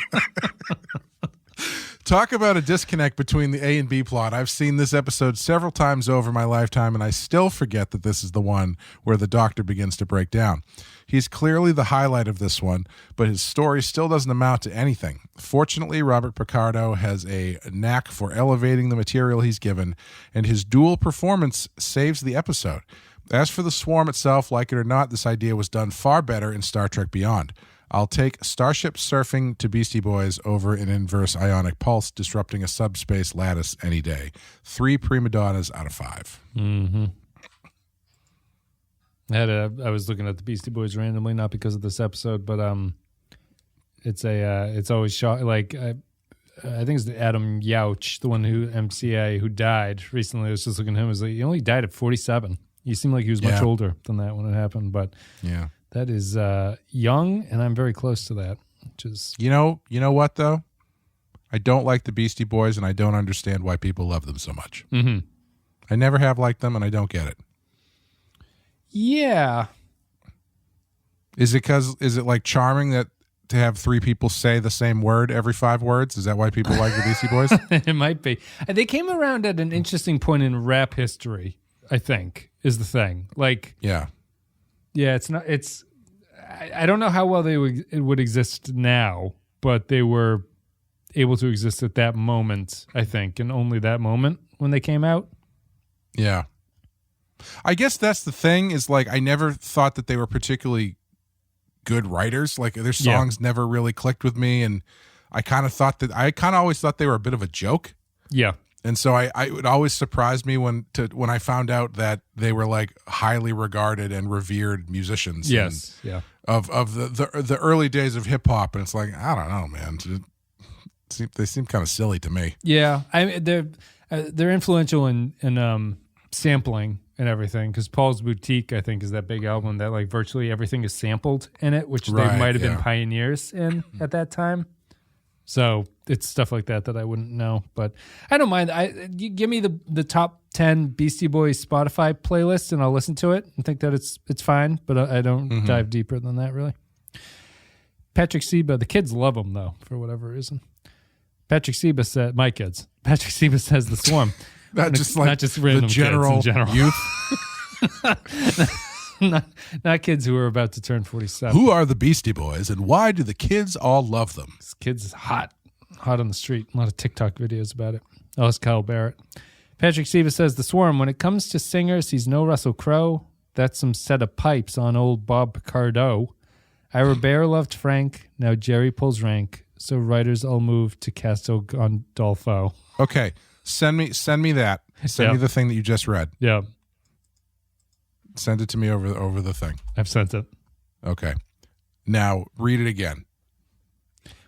Talk about a disconnect between the A and B plot. I've seen this episode several times over my lifetime, and I still forget that this is the one where the Doctor begins to break down. He's clearly the highlight of this one, but his story still doesn't amount to anything. Fortunately, Robert Picardo has a knack for elevating the material he's given, and his dual performance saves the episode. As for the Swarm itself, like it or not, this idea was done far better in Star Trek Beyond. I'll take Starship surfing to Beastie Boys over an inverse ionic pulse disrupting a subspace lattice any day. 3 prima donnas out of 5. Mm-hmm. I was looking at the Beastie Boys randomly, not because of this episode, but it's always shot like I think it's Adam Yauch, the one who MCA who died recently. I was just looking at him. I was like, he only died at 47. He seemed like he was much older than that when it happened, but yeah. That is young, and I'm very close to that. Which is, you know what though? I don't like the Beastie Boys, and I don't understand why people love them so much. Mm-hmm. I never have liked them, and I don't get it. Yeah. Is it like charming that to have 3 people say the same word every 5 words? Is that why people like the Beastie Boys? It might be. They came around at an interesting point in rap history, I think, is the thing. Like, yeah. Yeah, it's not. It's. I don't know how well it would exist now, but they were able to exist at that moment, I think, and only that moment when they came out. Yeah, I guess that's the thing. Is like I never thought that they were particularly good writers. Like their songs never really clicked with me, and I kind of always thought they were a bit of a joke. Yeah. And so it would always surprise me when I found out that they were like highly regarded and revered musicians. Yes, yeah. Of the early days of hip hop, and it's like I don't know, man. They seem kind of silly to me. Yeah, they're influential in sampling and everything because Paul's Boutique, I think, is that big album that like virtually everything is sampled in it, which they might have been pioneers in at that time. So it's stuff like that I wouldn't know, but I don't mind. You give me the top 10 Beastie Boys Spotify playlist, and I'll listen to it and think that it's fine. But I don't dive deeper than that, really. Patrick Seba, the kids love him though for whatever reason. Patrick Seba said, "My kids." Patrick Seba says the Swarm, not just random the general kids in general youth. Not kids who are about to turn 47. Who are the Beastie Boys, and why do the kids all love them? This kid's hot on the street. A lot of TikTok videos about it. Oh, it's Kyle Barrett. Patrick Seba says, the Swarm, when it comes to singers, he's no Russell Crowe. That's some set of pipes on old Bob Picardo. Ira Bear loved Frank. Now Jerry pulls rank. So writers all move to Castel Gandolfo. Okay, send me that. Send me the thing that you just read. Yeah. Send it to me over the thing. I've sent it. Okay. Now, read it again.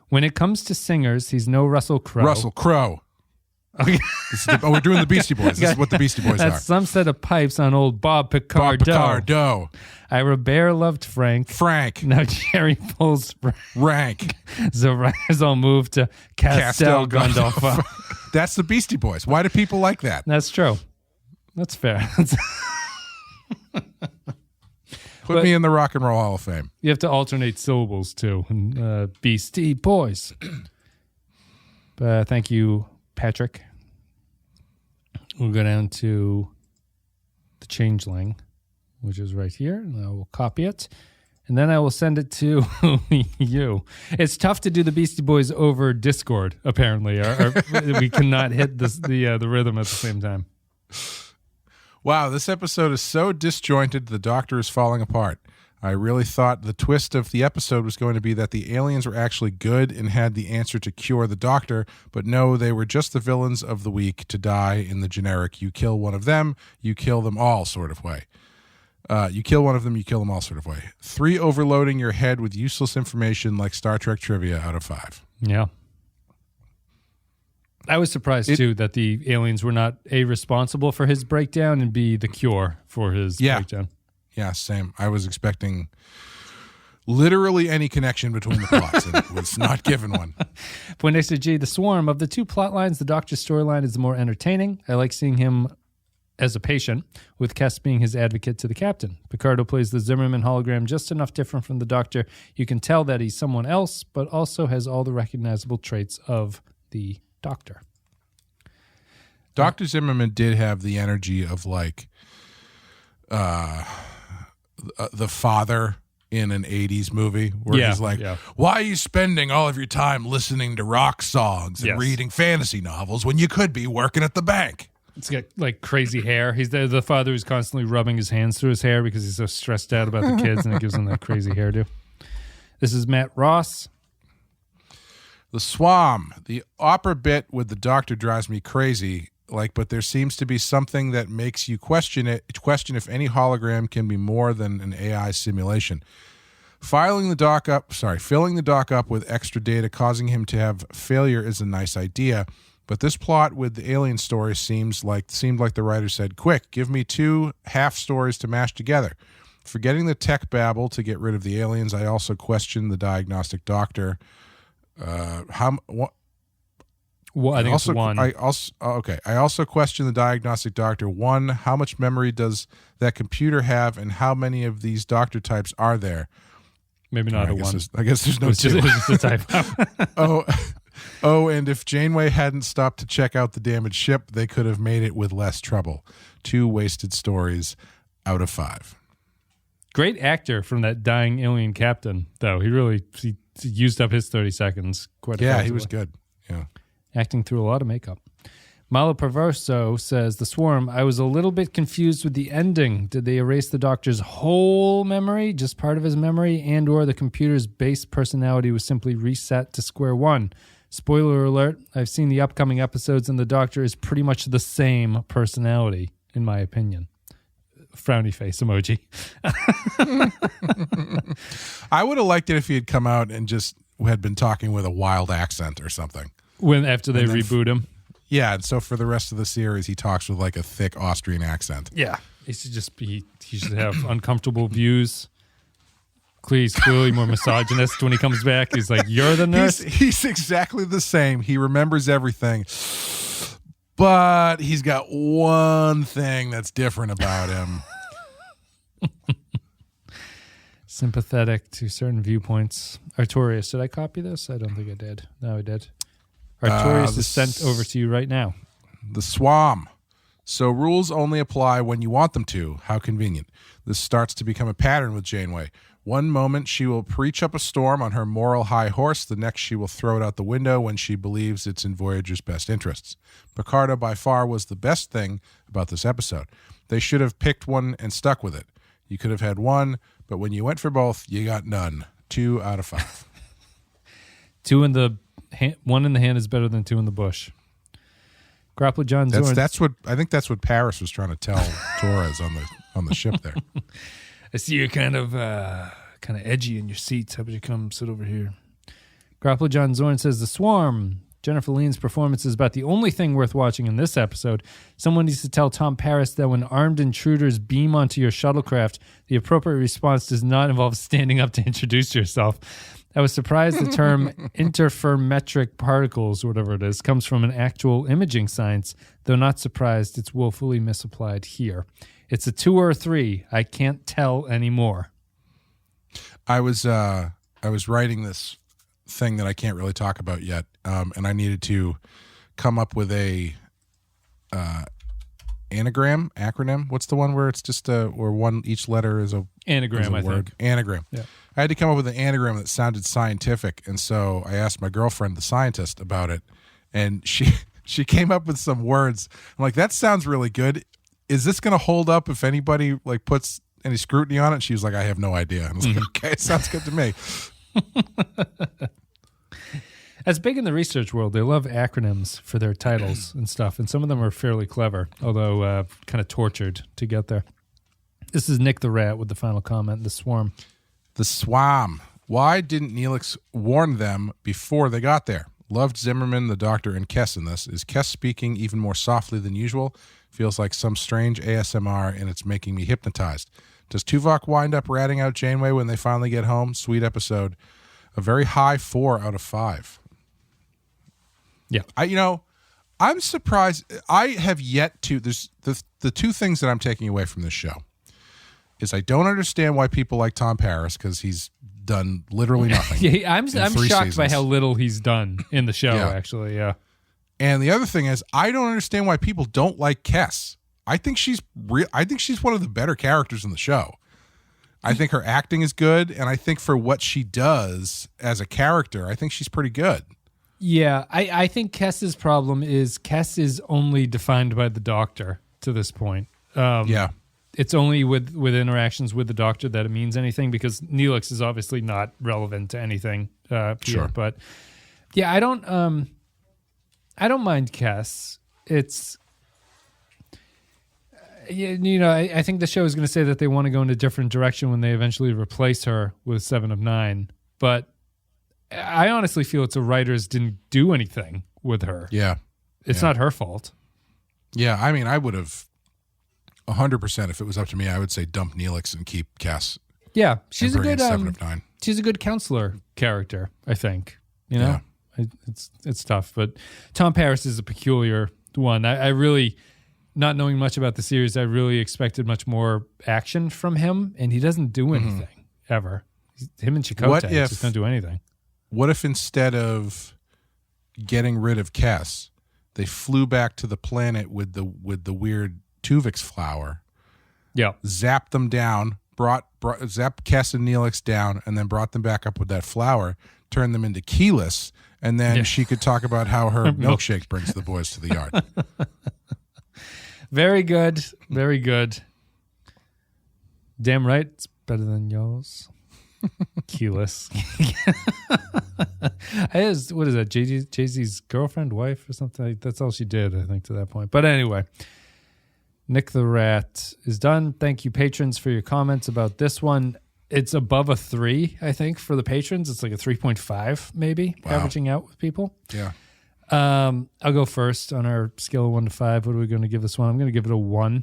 When it comes to singers, he's no Russell Crowe. Russell Crowe. Okay. We're doing the Beastie Boys. This is what the Beastie Boys That's are. some set of pipes on old Bob Picardo. Bob Picardo. Ira Bear loved Frank. Now Jerry pulls rank. So writers all move to Castel Gandolfo. That's the Beastie Boys. Why do people like that? That's true. That's fair. Put me in the Rock and Roll Hall of Fame. You have to alternate syllables too. Beastie Boys. Thank you, Patrick. We'll go down to the Changeling, which is right here. And I will copy it. and then I will send it to you. It's tough to do the Beastie Boys over Discord, apparently. We cannot hit the rhythm at the same time. Wow, this episode is so disjointed, the Doctor is falling apart. I really thought the twist of the episode was going to be that the aliens were actually good and had the answer to cure the Doctor, but no, they were just the villains of the week to die in the generic you kill one of them, you kill them all sort of way. You kill one of them, you kill them all sort of way. 3 overloading your head with useless information like Star Trek trivia out of 5. Yeah. I was surprised, too, that the aliens were not, A, responsible for his breakdown, and B, the cure for his breakdown. Yeah, same. I was expecting literally any connection between the plots, and was not given one. Point next to G, the Swarm. Of the 2 plot lines, the Doctor's storyline is the more entertaining. I like seeing him as a patient, with Kes being his advocate to the captain. Picardo plays the Zimmerman hologram just enough different from the Doctor. You can tell that he's someone else, but also has all the recognizable traits of the Doctor. Dr. Zimmerman did have the energy of like the father in an 80s movie where he's like, why are you spending all of your time listening to rock songs and reading fantasy novels when you could be working at the bank? It's got like crazy hair. He's the father who's constantly rubbing his hands through his hair because he's so stressed out about the kids, and it gives him that crazy hairdo. This is Matt Ross. The Swam. The opera bit with the Doctor drives me crazy. But there seems to be something that makes you question if any hologram can be more than an AI simulation. Filling the doc up with extra data causing him to have failure is a nice idea, but this plot with the alien story seemed like the writer said, quick, give me 2 half stories to mash together. Forgetting the tech babble to get rid of the aliens, I also question the diagnostic doctor. Well, I think it's 1. I also question the diagnostic doctor. 1, how much memory does that computer have, and how many of these doctor types are there? Maybe not a 1. I guess there's no 2. It's just a typo. And if Janeway hadn't stopped to check out the damaged ship, they could have made it with less trouble. 2 wasted stories out of 5. Great actor from that dying alien captain, though. He used up his 30 seconds quite effectively. Yeah, he was good. Yeah. Acting through a lot of makeup. Malo Perverso says, The Swarm, I was a little bit confused with the ending. Did they erase the Doctor's whole memory, just part of his memory, and or the computer's base personality was simply reset to square one? Spoiler alert, I've seen the upcoming episodes and the Doctor is pretty much the same personality, in my opinion. Frowny face emoji. I would have liked it if he had come out and just had been talking with a wild accent or something. After they reboot him. Yeah, and so for the rest of the series, he talks with like a thick Austrian accent. Yeah, he should have uncomfortable views. He's clearly more misogynist when he comes back. He's like, "You're the nurse." He's exactly the same. He remembers everything, but he's got one thing that's different about him. Sympathetic to certain viewpoints. Artorias, did I copy this? I don't think I did. No, I did. Artorias is sent over to you right now. The Swam. So rules only apply when you want them to. How convenient. This starts to become a pattern with Janeway. One moment she will preach up a storm on her moral high horse. The next she will throw it out the window when she believes it's in Voyager's best interests. Picardo by far was the best thing about this episode. They should have picked one and stuck with it. You could have had one, but when you went for both, you got none. 2 out of 5. 2 in the hand, 1 in the hand is better than 2 in the bush. Grappler John Zorn. I think that's what Paris was trying to tell Torres on the ship there. I see you're kind of edgy in your seats. How about you come sit over here? Grappler John Zorn says, The Swarm. Jennifer Lean's performance is about the only thing worth watching in this episode. Someone needs to tell Tom Paris that when armed intruders beam onto your shuttlecraft, the appropriate response does not involve standing up to introduce yourself. I was surprised the term interferometric particles, or whatever it is, comes from an actual imaging science, though not surprised it's woefully misapplied here. It's a 2 or a 3. I can't tell anymore. I was writing this thing that I can't really talk about yet, and I needed to come up with a acronym. What's the one where it's just where each letter is a anagram? I think anagram. Yeah. I had to come up with an anagram that sounded scientific, and so I asked my girlfriend, the scientist, about it, and she came up with some words. I'm like, that sounds really good. Is this going to hold up if anybody like puts any scrutiny on it? She was like, I have no idea. I was like, okay, sounds good to me. As big in the research world, they love acronyms for their titles and stuff, and some of them are fairly clever, although kind of tortured to get there. This is Nick the Rat with the final comment, the swarm. The Swam. Why didn't Neelix warn them before they got there? Loved Zimmerman, the Doctor, and Kess in this. Is Kess speaking even more softly than usual? Feels like some strange ASMR, and it's making me hypnotized. Does Tuvok wind up ratting out Janeway when they finally get home? Sweet episode. A very high 4 out of 5. Yeah. I'm surprised. I have yet to. There's the two things that I'm taking away from this show is I don't understand why people like Tom Paris, because he's done literally nothing. Yeah, I'm shocked seasons. by how little he's done in the show, Yeah. actually. Yeah. And the other thing is, I don't understand why people don't like Kess. I think she's one of the better characters in the show. I think her acting is good, and I think for what she does as a character, I think she's pretty good. Yeah, I think Kess's problem is Kess is only defined by the Doctor to this point. Yeah. It's only with interactions with the Doctor that it means anything, because Neelix is obviously not relevant to anything here. Sure. But yeah, I don't mind Kess. It's I think the show is going to say that they want to go in a different direction when they eventually replace her with 7 of 9, but I honestly feel it's the writers didn't do anything with her. Yeah. It's not her fault. Yeah, I mean, I would have 100%, if it was up to me, I would say dump Neelix and keep Kess. Yeah, she's a bring in good 7 of 9. She's a good counselor character, I think. It's tough, but Tom Paris is a peculiar one. I really, not knowing much about the series, I really expected much more action from him, and he doesn't do anything ever. Him and Chakotay just don't do anything. What if instead of getting rid of Kess, they flew back to the planet with the weird Tuvix flower? Yeah, zapped them down, zapped Kess and Neelix down, and then brought them back up with that flower, turned them into keyless, and then she could talk about how her milkshake brings the boys to the yard. Very good. Very good. Damn right, it's better than yours. Keyless. What is that? Jay-Z's girlfriend, wife, or something? That's all she did, I think, to that point. But anyway, Nick the Rat is done. Thank you, patrons, for your comments about this one. It's above a 3, I think, for the patrons. It's like a 3.5, maybe, averaging out with people. Yeah. I'll go first on our scale of 1 to 5. What are we going to give this one? I'm going to give it a 1.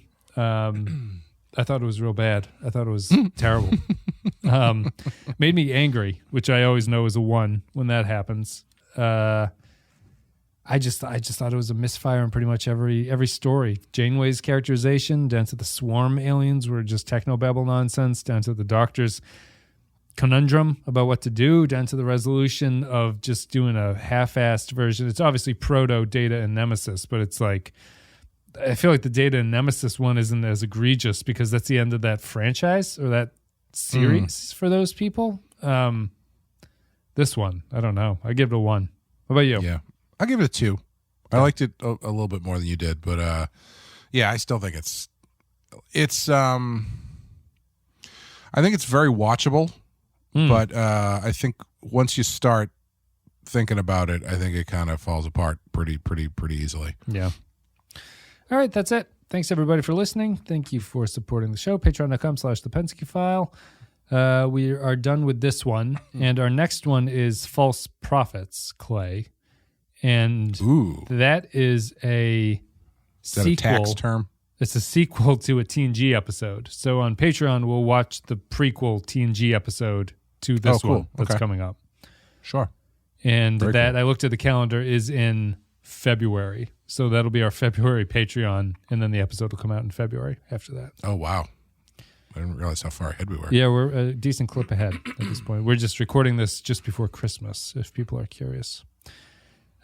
I thought it was real bad. I thought it was terrible. Made me angry, which I always know is a 1 when that happens. I just thought it was a misfire in pretty much every story. Janeway's characterization, down to the swarm aliens were just technobabble nonsense, down to the Doctor's conundrum about what to do, down to the resolution of just doing a half-assed version. It's obviously proto Data and Nemesis, but it's like, I feel like the Data and Nemesis one isn't as egregious because that's the end of that franchise or that series for those people. This one, I don't know. I give it a 1. What about you? Yeah, I'll give it a 2. I liked it a little bit more than you did, but I still think it's I think it's very watchable, but I think once you start thinking about it, I think it kind of falls apart pretty easily. Yeah. All right, that's it. Thanks, everybody, for listening. Thank you for supporting the show. Patreon.com/The Pensky File. We are done with this one, and our next one is False Prophets, Clay. And that is a sequel. Is that a tax term? It's a sequel to a TNG episode. So on Patreon, we'll watch the prequel TNG episode to this one that's coming up. Sure. And Very that, cool. I looked at the calendar, is in February. So that'll be our February Patreon, and then the episode will come out in February after that. Oh, wow. I didn't realize how far ahead we were. Yeah, we're a decent clip ahead at this point. We're just recording this just before Christmas, if people are curious.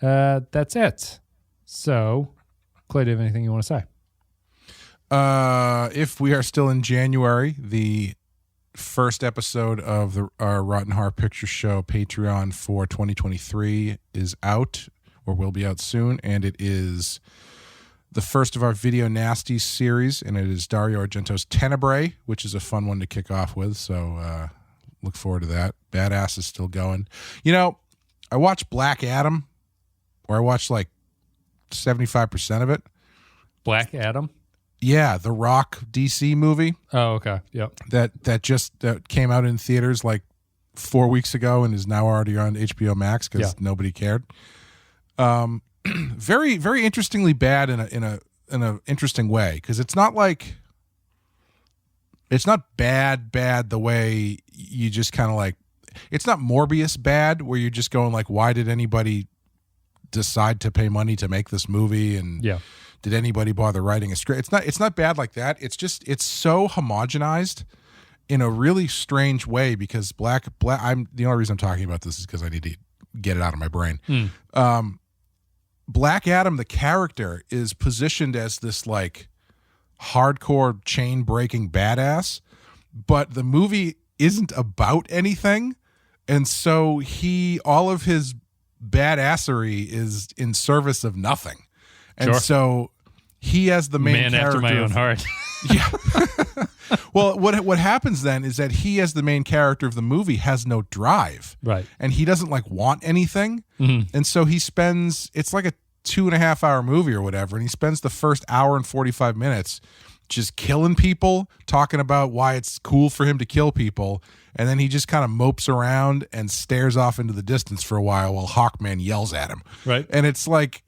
That's it. So, Clay, do you have anything you want to say? If we are still in January, the first episode of our Rotten Horror Picture Show Patreon for 2023 is out, or will be out soon, and it is the first of our Video Nasties series, and it is Dario Argento's Tenebrae, which is a fun one to kick off with, so look forward to that. Badass is still going. You know, I watched Black Adam, or I watched like 75% of it. Black Adam? Yeah, the Rock DC movie. Oh, okay. Yep. That came out in theaters like 4 weeks ago and is now already on HBO Max because nobody cared. Very, very interestingly bad in a interesting way, because it's not like, it's not bad the way you just kind of like, it's not Morbius bad where you're just going like, why did anybody decide to pay money to make this movie, and did anybody bother writing a script? It's not bad like that. It's just, it's so homogenized in a really strange way, because black I'm the only reason I'm talking about this is because I need to get it out of my brain. Black Adam, the character, is positioned as this like hardcore chain breaking badass, but the movie isn't about anything, and so all of his badassery is in service of nothing. And so he has the main character. Man after my own heart. Yeah. Well, what happens then is that he, as the main character of the movie, has no drive. Right. And he doesn't like want anything. And so he spends, it's like a 2.5 hour movie or whatever, and he spends the first hour and 45 minutes just killing people, talking about why it's cool for him to kill people, and then he just kind of mopes around and stares off into the distance for a while Hawkman yells at him. Right. And it's like,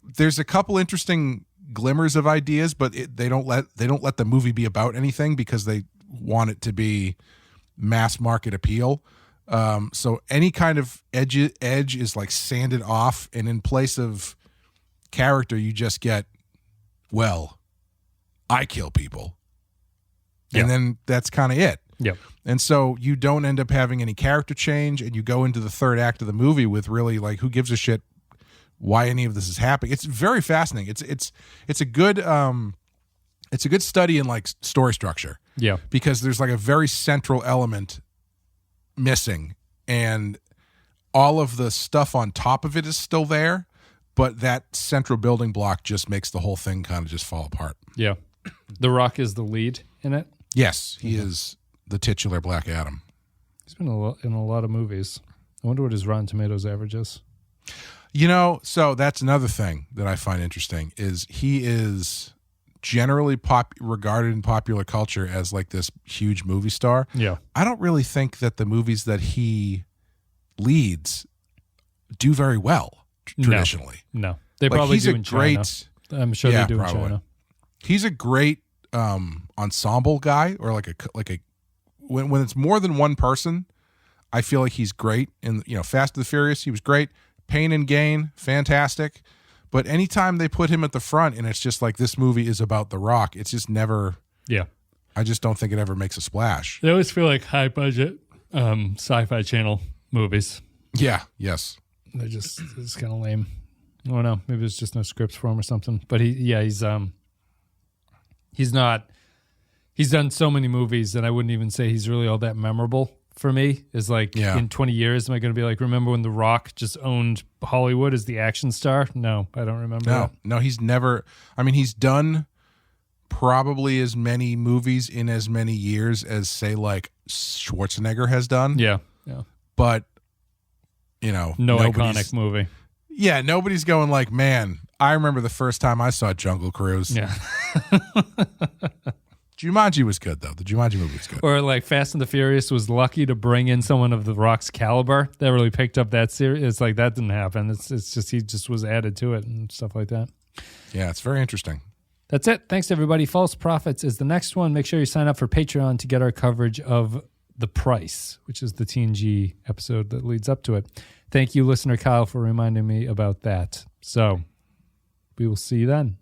there's a couple interesting glimmers of ideas, but they don't let the movie be about anything because they want it to be mass market appeal. So any kind of edge is like sanded off, and in place of character, you just get, well, I kill people. And then that's kind of it. Yep. And so you don't end up having any character change, and you go into the third act of the movie with really like, who gives a shit why any of this is happening. It's very fascinating. It's a good study in like story structure. Yeah. Because there's like a very central element missing, and all of the stuff on top of it is still there, but that central building block just makes the whole thing kind of just fall apart. Yeah. The Rock is the lead in it? Yes, he is the titular Black Adam. He's been in a lot of movies. I wonder what his Rotten Tomatoes average is. You know, so that's another thing that I find interesting, is he is generally regarded in popular culture as like this huge movie star. Yeah. I don't really think that the movies that he leads do very well traditionally. No. They probably do in China. I'm sure they do in China. He's a great ensemble guy, or like a when it's more than one person, I feel like he's great. In, you know, Fast and the Furious, he was great. Pain and Gain, fantastic. But anytime they put him at the front and it's just like, this movie is about The Rock, it's just never. Yeah. I just don't think it ever makes a splash. They always feel like high budget Sci-Fi Channel movies. Yeah. Yes. It's kind of lame. I don't know. Maybe there's just no scripts for him or something. But he's not. He's done so many movies that I wouldn't even say he's really all that memorable for me. Is like, in 20 years, am I going to be like, remember when The Rock just owned Hollywood as the action star? No, I don't remember that. No, he's never. I mean, he's done probably as many movies in as many years as, say, like Schwarzenegger has done. Yeah. But, you know, no iconic movie. Yeah, nobody's going like, man, I remember the first time I saw Jungle Cruise. Yeah. Jumanji was good, though. The Jumanji movie was good. Or like Fast and the Furious was lucky to bring in someone of The Rock's caliber that really picked up that series. It's like, that didn't happen. It's just, he just was added to it and stuff like that. Yeah, it's very interesting. That's it. Thanks, everybody. False Prophets is the next one. Make sure you sign up for Patreon to get our coverage of The Price, which is the TNG episode that leads up to it. Thank you, listener Kyle, for reminding me about that. So we will see you then.